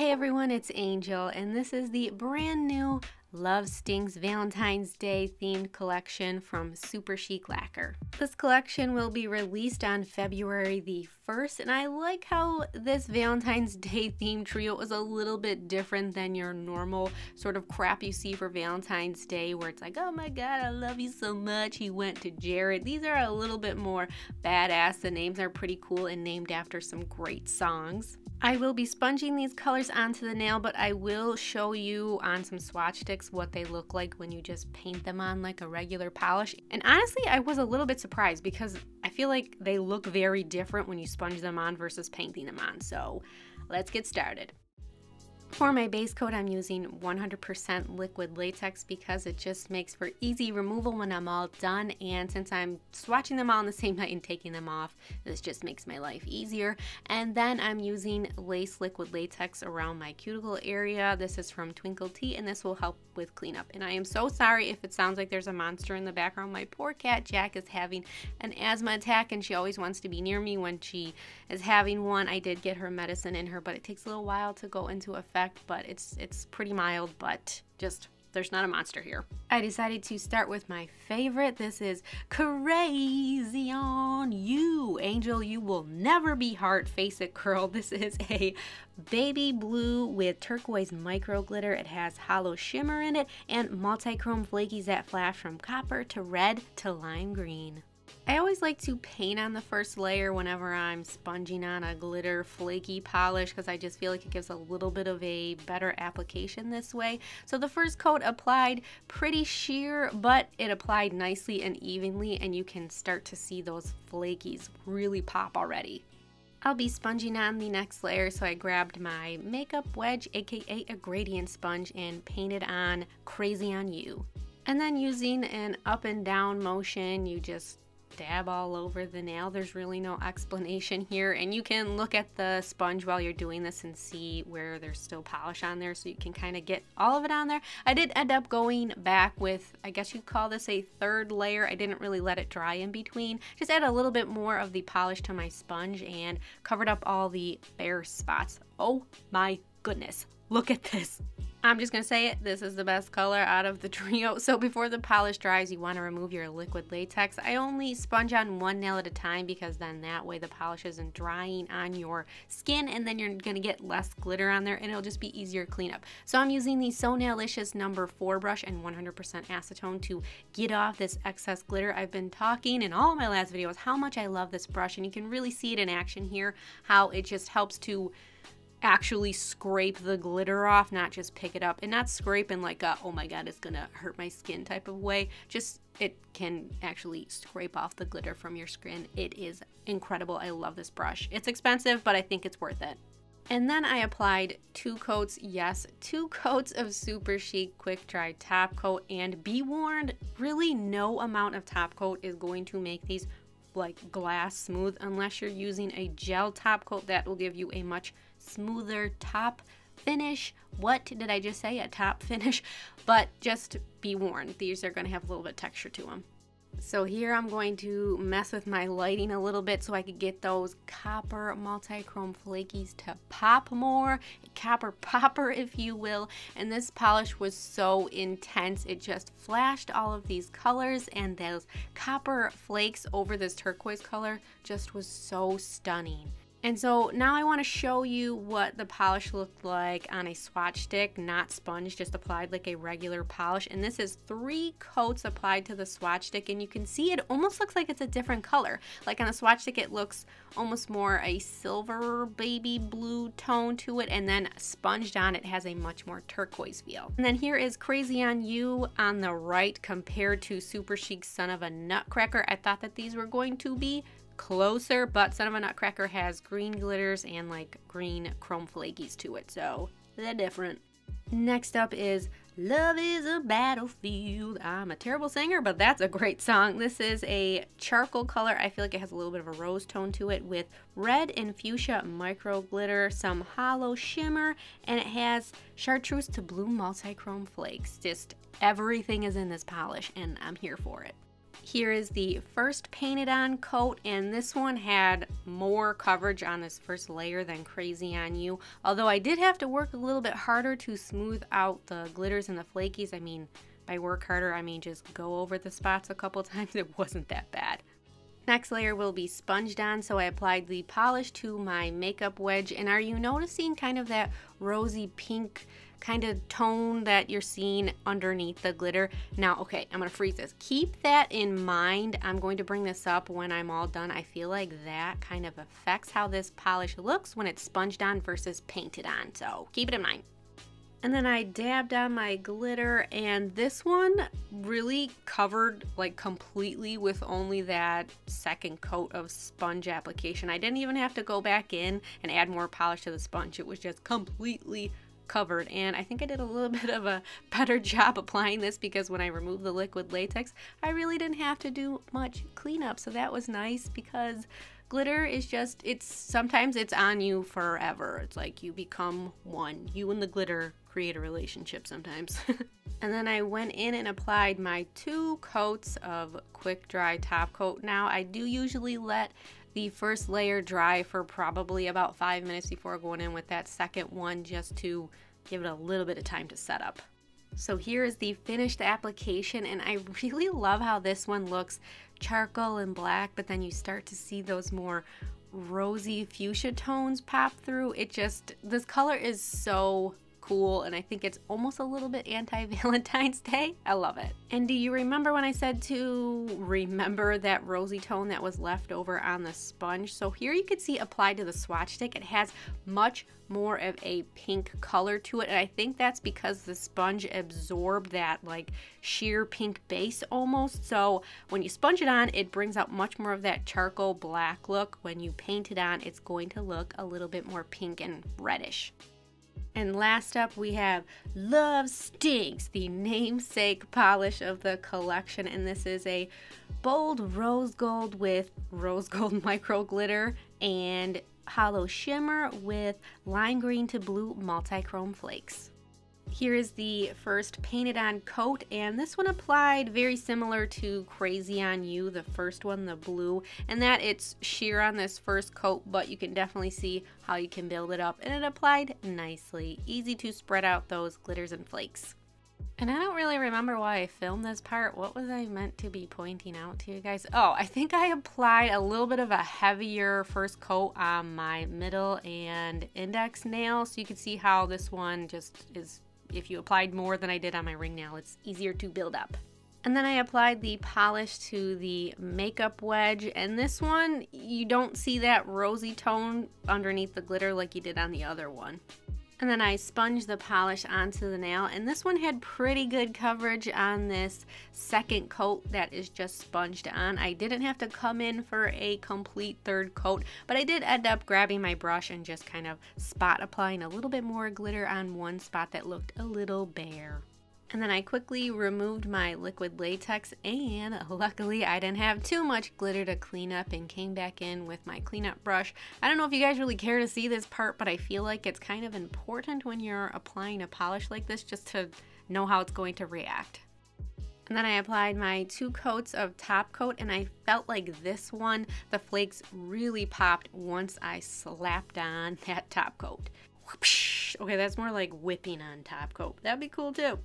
Hey everyone, it's Angel, and this is the brand new Love Stinks Valentine's Day themed collection from Superchic Lacquer. This collection will be released on February the 1st, and I like how this Valentine's Day themed trio is a little bit different than your normal sort of crap you see for Valentine's Day, where it's like, oh my god, I love you so much, he went to Jared. These are a little bit more badass. The names are pretty cool and named after some great songs. I will be sponging these colors onto the nail, but I will show you on some swatch sticks what they look like when you just paint them on like a regular polish. And honestly, I was a little bit surprised because I feel like they look very different when you sponge them on versus painting them on. So let's get started. For my base coat, I'm using 100% liquid latex because it just makes for easy removal when I'm all done, and since I'm swatching them all on the same night and taking them off, this just makes my life easier. And then I'm using lace liquid latex around my cuticle area. This is from Twinkle Tea, and this will help with cleanup. And I am so sorry if it sounds like there's a monster in the background. My poor cat Jack is having an asthma attack, and she always wants to be near me when she is having one. I did get her medicine in her, but it takes a little while to go into effect. But it's pretty mild, but just there's not a monster here. I decided to start with my favorite. This is Crazy on You. Angel, you will never be hard, face it girl. This is a baby blue with turquoise micro glitter. It has hollow shimmer in it and multi-chrome flakies that flash from copper to red to lime green. I always like to paint on the first layer whenever I'm sponging on a glitter flaky polish because I just feel like it gives a little bit of a better application this way. So the first coat applied pretty sheer, but it applied nicely and evenly, and you can start to see those flakies really pop already. I'll be sponging on the next layer, so I grabbed my makeup wedge, aka a gradient sponge, and painted on Crazy on You. And then using an up and down motion, you just dab all over the nail. There's really no explanation here, and you can look at the sponge while you're doing this and see where there's still polish on there, so you can kind of get all of it on there. I did end up going back with, I guess you'd call this a third layer. I didn't really let it dry in between, just add a little bit more of the polish to my sponge and covered up all the bare spots. Oh my goodness, look at this. I'm just gonna say it, this is the best color out of the trio. So before the polish dries, you want to remove your liquid latex. I only sponge on one nail at a time because then that way the polish isn't drying on your skin, and then you're gonna get less glitter on there and it'll just be easier to clean up. So I'm using the So Nailicious number 4 brush and 100% acetone to get off this excess glitter. I've been talking in all of my last videos how much I love this brush, and you can really see it in action here, how it just helps to actually scrape the glitter off, not just pick it up, and not scrape in like a, oh my god, it's gonna hurt my skin type of way. Just it can actually scrape off the glitter from your skin. It is incredible. I love this brush. It's expensive, but I think it's worth it. And then I applied 2 coats, yes, 2 coats of Superchic Quick Dry Top Coat, and be warned, really no amount of top coat is going to make these like glass smooth unless you're using a gel top coat. That will give you a much smoother top finish. What did I just say? A top finish? But just be warned, these are going to have a little bit of texture to them. So here I'm going to mess with my lighting a little bit so I could get those copper multi-chrome flakies to pop more, a copper popper if you will. And this polish was so intense, it just flashed all of these colors, and those copper flakes over this turquoise color just was so stunning. And so now I want to show you what the polish looked like on a swatch stick, not sponge, just applied like a regular polish. And this is 3 coats applied to the swatch stick, and you can see it almost looks like it's a different color. Like on a swatch stick it looks almost more a silver baby blue tone to it, and then sponged on it has a much more turquoise feel. And then here is Crazy on You on the right compared to Superchic's Son of a Nutcracker. I thought that these were going to be closer, but Son of a Nutcracker has green glitters and like green chrome flakies to it, so they're different. Next up is Love is a Battlefield. I'm a terrible singer, but that's a great song. This is a charcoal color. I feel like it has a little bit of a rose tone to it with red and fuchsia micro glitter, some hollow shimmer, and it has chartreuse to blue multi-chrome flakes. Just everything is in this polish, and I'm here for it. Here is the first painted on coat, and this one had more coverage on this first layer than Crazy on You. Although I did have to work a little bit harder to smooth out the glitters and the flakies. I mean, by work harder, I mean just go over the spots a couple times. It wasn't that bad. Next layer will be sponged on, so I applied the polish to my makeup wedge. And are you noticing kind of that rosy pink kind of tone that you're seeing underneath the glitter? Now, okay, I'm gonna freeze this. Keep that in mind. I'm going to bring this up when I'm all done. I feel like that kind of affects how this polish looks when it's sponged on versus painted on, so keep it in mind. And then I dabbed on my glitter, and this one really covered like completely with only that second coat of sponge application. I didn't even have to go back in and add more polish to the sponge. It was just completely covered, and I think I did a little bit of a better job applying this because when I removed the liquid latex, I really didn't have to do much cleanup, so that was nice because glitter is just, sometimes it's on you forever. It's like you become one. You and the glitter create a relationship sometimes. And then I went in and applied my 2 coats of quick dry top coat. Now I do usually let the first layer dry for probably about 5 minutes before going in with that second one, just to give it a little bit of time to set up. So here is the finished application, and I really love how this one looks charcoal and black, but then you start to see those more rosy fuchsia tones pop through. This color is so cool, and I think it's almost a little bit anti-Valentine's Day. I love it. And do you remember when I said to remember that rosy tone that was left over on the sponge? So here you can see applied to the swatch stick, it has much more of a pink color to it, and I think that's because the sponge absorbed that like sheer pink base almost. So when you sponge it on, it brings out much more of that charcoal black look. When you paint it on, it's going to look a little bit more pink and reddish. And last up we have Love Stinks, the namesake polish of the collection, and this is a bold rose gold with rose gold micro glitter and hollow shimmer with lime green to blue multi-chrome flakes. Here is the first painted on coat, and this one applied very similar to Crazy on You, the first one, the blue, and that it's sheer on this first coat, but you can definitely see how you can build it up, and it applied nicely. Easy to spread out those glitters and flakes. And I don't really remember why I filmed this part. What was I meant to be pointing out to you guys? Oh, I think I applied a little bit of a heavier first coat on my middle and index nail, so you can see how this one just is, if you applied more than I did on my ring nail, it's easier to build up. And then I applied the polish to the makeup wedge, and this one, you don't see that rosy tone underneath the glitter like you did on the other one. And then I sponged the polish onto the nail, and this one had pretty good coverage on this second coat that is just sponged on. I didn't have to come in for a complete third coat, but I did end up grabbing my brush and just kind of spot applying a little bit more glitter on one spot that looked a little bare. And then I quickly removed my liquid latex, and luckily I didn't have too much glitter to clean up, and came back in with my cleanup brush. I don't know if you guys really care to see this part, but I feel like it's kind of important when you're applying a polish like this just to know how it's going to react. And then I applied my 2 coats of top coat, and I felt like this one, the flakes really popped once I slapped on that top coat. Whoopsh. Okay, that's more like whipping on top coat. That'd be cool too.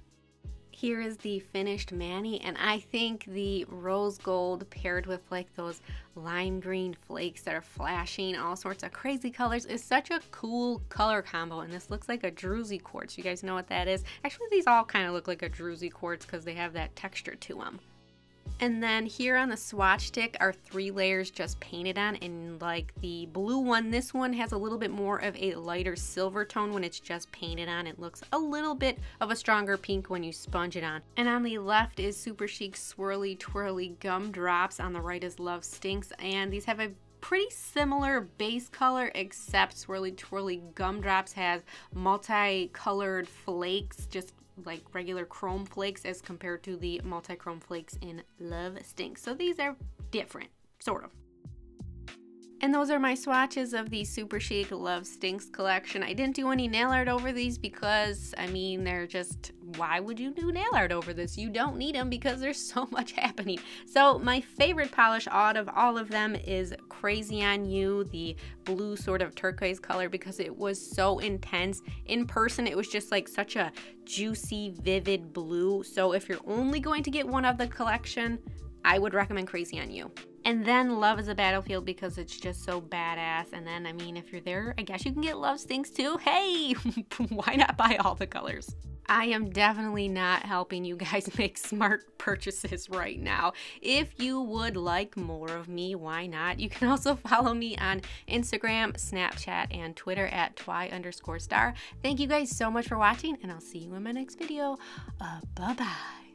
Here is the finished mani, and I think the rose gold paired with like those lime green flakes that are flashing all sorts of crazy colors is such a cool color combo, and this looks like a druzy quartz. You guys know what that is? Actually, these all kind of look like a druzy quartz because they have that texture to them. And then here on the swatch stick are 3 layers just painted on, and like the blue one, this one has a little bit more of a lighter silver tone when it's just painted on. It looks a little bit of a stronger pink when you sponge it on. And on the left is Superchic Swirly Twirly Gumdrops. On the right is Love Stinks, and these have a pretty similar base color, except Swirly Twirly Gumdrops has multicolored flakes, just like regular chrome flakes, as compared to the multi-chrome flakes in Love Stinks. So these are different, sort of. And those are my swatches of the Superchic Love Stinks collection. I didn't do any nail art over these because, I mean, they're just why would you do nail art over this? You don't need them because there's so much happening. So my favorite polish out of all of them is Crazy on You, the blue sort of turquoise color, because it was so intense. In person, it was just like such a juicy, vivid blue. So if you're only going to get one of the collection, I would recommend Crazy on You. And then Love is a Battlefield because it's just so badass. And then, I mean, if you're there, I guess you can get Love Stinks too. Hey, why not buy all the colors? I am definitely not helping you guys make smart purchases right now. If you would like more of me, why not? You can also follow me on Instagram, Snapchat, and Twitter at @twy_star. Thank you guys so much for watching, and I'll see you in my next video. Bye-bye.